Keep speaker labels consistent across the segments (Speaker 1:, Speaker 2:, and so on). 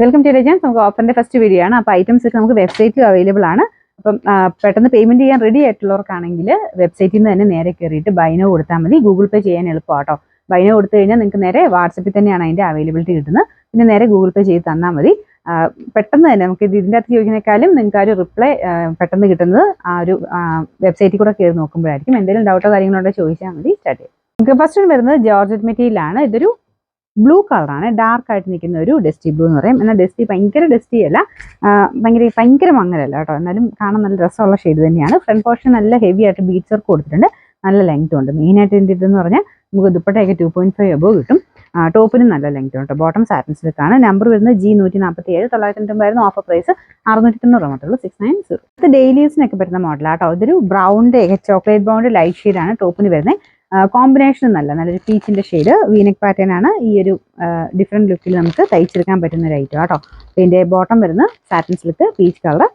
Speaker 1: Welcome to രജൻസ്. നമുക്ക് ഓഫറിന്റെ first video ആണ്. അപ്പോൾ ഐറ്റംസ് ഒക്കെ നമുക്ക് വെബ്സൈറ്റിൽ അവൈലബിൾ ആണ്. അപ്പം പെട്ടെന്ന് പേയ്മെന്റ് ചെയ്യാൻ റെഡി ആയിട്ടുള്ളവർക്കാണെങ്കിൽ വെബ്സൈറ്റിൽ നിന്ന് തന്നെ നേരെ കയറിയിട്ട് ബൈനോ കൊടുത്താൽ മതി. ഗൂഗിൾ പേ ചെയ്യാൻ എളുപ്പമാട്ടോ. ബൈനോ കൊടുത്തു കഴിഞ്ഞാൽ നിങ്ങൾക്ക് നേരെ വാട്സപ്പിൽ തന്നെയാണ് അതിന്റെ അവൈലബിലിറ്റി കിട്ടുന്നത്. പിന്നെ നേരെ ഗൂഗിൾ പേ ചെയ്ത് തന്നാൽ മതി. പെട്ടെന്ന് തന്നെ നമുക്ക് ഇതിൻ്റെ അകത്ത് ചോദിക്കുന്നേക്കാളും നിങ്ങൾക്ക് ആ ഒരു റിപ്ലൈ പെട്ടെന്ന് കിട്ടുന്നത് ആ ഒരു വെബ്സൈറ്റിൽ കൂടെ കയറി നോക്കുമ്പോഴായിരിക്കും. എന്തെങ്കിലും ഡൗട്ടോ കാര്യങ്ങളുണ്ടോ ചോദിച്ചാൽ മതി. സ്റ്റാർട്ട് ചെയ്യാം. നമുക്ക് ഫസ്റ്റ് വരുന്നത് ജോർജറ്റ് മെറ്റീരിയലാണ്. ഇതൊരു ബ്ലൂ കളറാണ്. ഡാർക്ക് ആയിട്ട് നിൽക്കുന്ന ഒരു ഡസ്റ്റി ബ്ലൂ എന്ന് പറയും. എന്നാൽ ഡസ്റ്റി ഭയങ്കര ഡസ്റ്റി അല്ല, ഭയങ്കര മങ്ങലല്ല കേട്ടോ. എന്നാലും കാണാൻ നല്ല രസമുള്ള ഷെയ്ഡ് തന്നെയാണ്. ഫ്രണ്ട് പോർഷൻ നല്ല ഹെവി ആയിട്ട് ബീഡ്സ് വർക്ക് കൊടുത്തിട്ടുണ്ട്. നല്ല ലെങ്ത്തും ഉണ്ട്. മെയിനായിട്ട് ഇതിൻ്റെ ഇതെന്ന് പറഞ്ഞാൽ നമുക്ക് ദുപ്പട്ടയൊക്കെ 2.5 അബോ കിട്ടും. ടോപ്പിനും നല്ല ലെങ്ത്തും ഉണ്ട്. Bottom satin സിൽക്കാണ്. നമ്പർ വരുന്നത് G147. 990 ഓഫർ പ്രൈസ് 690 മാത്രമേ 690. ഇത് ഡെയിലി യൂസിനൊക്കെ പറ്റുന്ന മോഡലാണ് കേട്ടോ. ഇതൊരു ബ്രൗണിൻ്റെ ചോക്ലേറ്റ് ബ്രൗണിൻ്റെ ലൈറ്റ് ഷെയ്ഡാണ് ടോപ്പിന് വരുന്നത്. കോമ്പിനേഷൻ നല്ലൊരു പീച്ചിന്റെ ഷെയ്ഡ് വീനെക്ക് പാറ്റേൺ ആണ്. ഈ ഒരു ഡിഫറെന്റ് ലുക്കിൽ നമുക്ക് തയ്ച്ചെടുക്കാൻ പറ്റുന്ന ഒരു ഐറ്റം കേട്ടോ. ഇതിന്റെ ബോട്ടം വരുന്ന satin silk peach colour.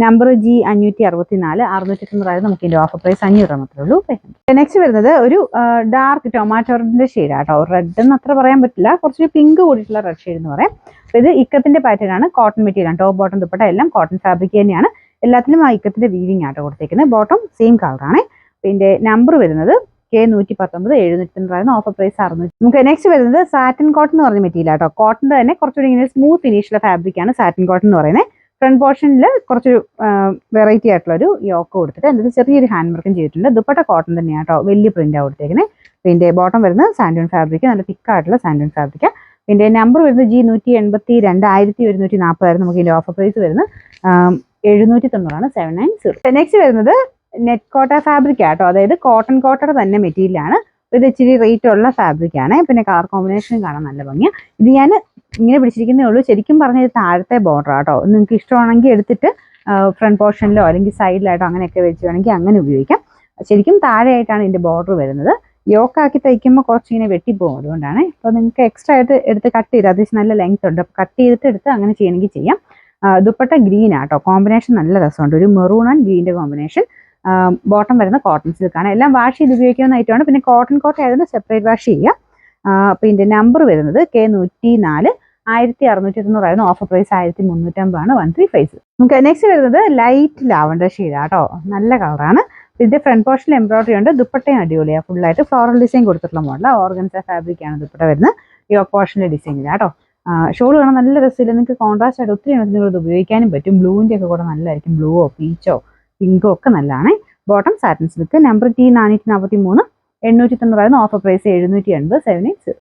Speaker 1: Number G564. 690 നമുക്ക് ഇതിന്റെ ഓഫർ പ്രൈസ് 500 മാത്രമേ ഉള്ളൂ. നെക്സ്റ്റ് വരുന്നത് ഒരു ഡാർക്ക് ടൊമാറ്റോറിന്റെ ഷെയ്ഡ് ആട്ടോ. റെഡ് എന്ന് അത്ര പറയാൻ പറ്റില്ല, കുറച്ച് പിങ്ക് കൂടിയിട്ടുള്ള റെഡ് ഷെയ്ഡ് എന്ന് പറയാം. അപ്പോൾ ഇത് ഇക്കത്തിന്റെ പാറ്റേൺ ആണ്. കോട്ടൺ മെറ്റീരിയൽ ആണ്. ടോപ്പ് ബോട്ടം ദുപ്പട്ട എല്ലാം കോട്ടൺ ഫാബ്രിക് തന്നെയാണ്. എല്ലാത്തിലും ആ ഇക്കത്തിന്റെ വീവിംഗ് ആട്ടോ കൊടുത്തേക്കുന്നത്. ബോട്ടം സെയിം കളറാണ്. ഇതിന്റെ നമ്പർ വരുന്നത് K119. 790 offer price 600. നമുക്ക് നെക്സ്റ്റ് വരുന്നത് സാറ്റിൻ കോട്ടൺ എന്ന് പറഞ്ഞ മെറ്റീരിയൽ ആട്ടോ. കോട്ടന്റെ തന്നെ കുറച്ചുകൂടി ഇങ്ങനെ സ്മൂത്ത് ഫിനിഷിലെ ഫാബ്രിക് ആണ് സാറ്റിൻ കോട്ടൺ എന്ന് പറയുന്നത്. ഫ്രണ്ട് പോർഷനിൽ കുറച്ചൊരു വെറൈറ്റി ആയിട്ടുള്ള ഒരു യോക്ക് കൊടുത്തിട്ട് അതിൻ്റെ ചെറിയൊരു ഹാൻഡ് വർക്കും ചെയ്തിട്ടുണ്ട്. ദുപ്പട്ട കോട്ടൺ തന്നെയാണ് കേട്ടോ. വലിയ പ്രിന്റാണ് കൊടുത്തേക്കുന്നത്. പിന്നെ ബോട്ടം വരുന്നത് സാൻഡൂൺ ഫാബ്രിക്, നല്ല തിക്കായിട്ടുള്ള സാൻഡൂൺ ഫാബ്രിക്. പിന്നെ നമ്പർ വരുന്നത് G182. 1140 നമുക്ക് ഇതിന്റെ ഓഫർ പ്രൈസ് വരുന്നത് 790 790. നെക്സ്റ്റ് വരുന്നത് നെറ്റ് കോട്ട ഫാബ്രിക് ആട്ടോ. അതായത് കോട്ടൺ കോട്ടയുടെ തന്നെ മെറ്റീരിയൽ ആണ്. ഇത് ഇച്ചിരി റേറ്റ് ഉള്ള ഫാബ്രിക് ആണ്. പിന്നെ കളർ കോമ്പിനേഷൻ കാണാൻ നല്ല ഭംഗിയാണ്. ഇത് ഞാൻ ഇങ്ങനെ പിടിച്ചിരിക്കുന്നേ ഉള്ളൂ. ശരിക്കും പറഞ്ഞത് താഴത്തെ ബോർഡർ ആട്ടോ. നിങ്ങൾക്ക് ഇഷ്ടമാണെങ്കിൽ എടുത്തിട്ട് ഫ്രണ്ട് പോർഷനിലോ അല്ലെങ്കിൽ സൈഡിലായിട്ടോ അങ്ങനെയൊക്കെ വെച്ച് വേണമെങ്കിൽ അങ്ങനെ ഉപയോഗിക്കാം. ശരിക്കും താഴെയായിട്ടാണ് ഇതിന്റെ ബോർഡർ വരുന്നത്. യോക്കാക്കി തയ്ക്കുമ്പോൾ കുറച്ചിങ്ങനെ വെട്ടിപ്പോകും. അതുകൊണ്ടാണ്. അപ്പോൾ നിങ്ങൾക്ക് എക്സ്ട്രാ ആയിട്ട് എടുത്ത് കട്ട് ചെയ്ത് അത്യാവശ്യം നല്ല ലെങ്ത് ഉണ്ട്. അപ്പോൾ കട്ട് ചെയ്തിട്ട് എടുത്ത് അങ്ങനെ ചെയ്യണമെങ്കിൽ ചെയ്യാം. ദുപ്പട്ട ഗ്രീൻ ആട്ടോ. കോമ്പിനേഷൻ നല്ല രസമുണ്ട്. ഒരു മെറൂൺ ആൻഡ് ഗ്രീൻ്റെ കോമ്പിനേഷൻ. ബോട്ടം വരുന്ന കോട്ടൺ സിൽക്കാണ്. എല്ലാം വാഷ് ചെയ്ത് ഉപയോഗിക്കാവുന്ന ഐറ്റമാണ്. പിന്നെ കോട്ടൺ ആയതുകൊണ്ട് സെപ്പറേറ്റ് വാഷ് ചെയ്യാം. അപ്പോൾ ഇതിന്റെ നമ്പർ വരുന്നത് K104. 1690 offer price 1350 135. നമുക്ക് നെക്സ്റ്റ് വരുന്നത് ലൈറ്റ് ലാവണ്ടർ ഷെയ്ഡ് ആട്ടോ. നല്ല കളറാണ്. ഇതിന്റെ ഫ്രണ്ട് പോർഷനിൽ എംബ്രോയിഡറി ഉണ്ട്. ദുപ്പട്ടയും അടിപൊളിയാണ്. ഫുള്ളായിട്ട് ഫ്ലോറൽ ഡിസൈൻ കൊടുത്തിട്ടുള്ള മോഡലാണ്. ഓർഗൻസ ഫാബ്രിക് ആണ് ദുപ്പട്ട വരുന്നത്. യോക്ക് പോർഷനിലെ ഡിസൈൻ ഇതാട്ടോ. ഷോൾ കാണാൻ നല്ല രസമില്ല. നിങ്ങൾക്ക് കോൺട്രാസ്റ്റ് ആയിട്ട് ഒത്തിരി എണ്ണത്തിന് ഇത് ഉപയോഗിക്കാനും പറ്റും. ബ്ലൂവിൻ്റെ ഒക്കെ കൂടെ നല്ലതായിരിക്കും. ബ്ലൂവോ പീച്ചോ പിങ്കോ ഒക്കെ നല്ലതാണ്. Bottom satin silk. Number T443. 890 offer price 780 780.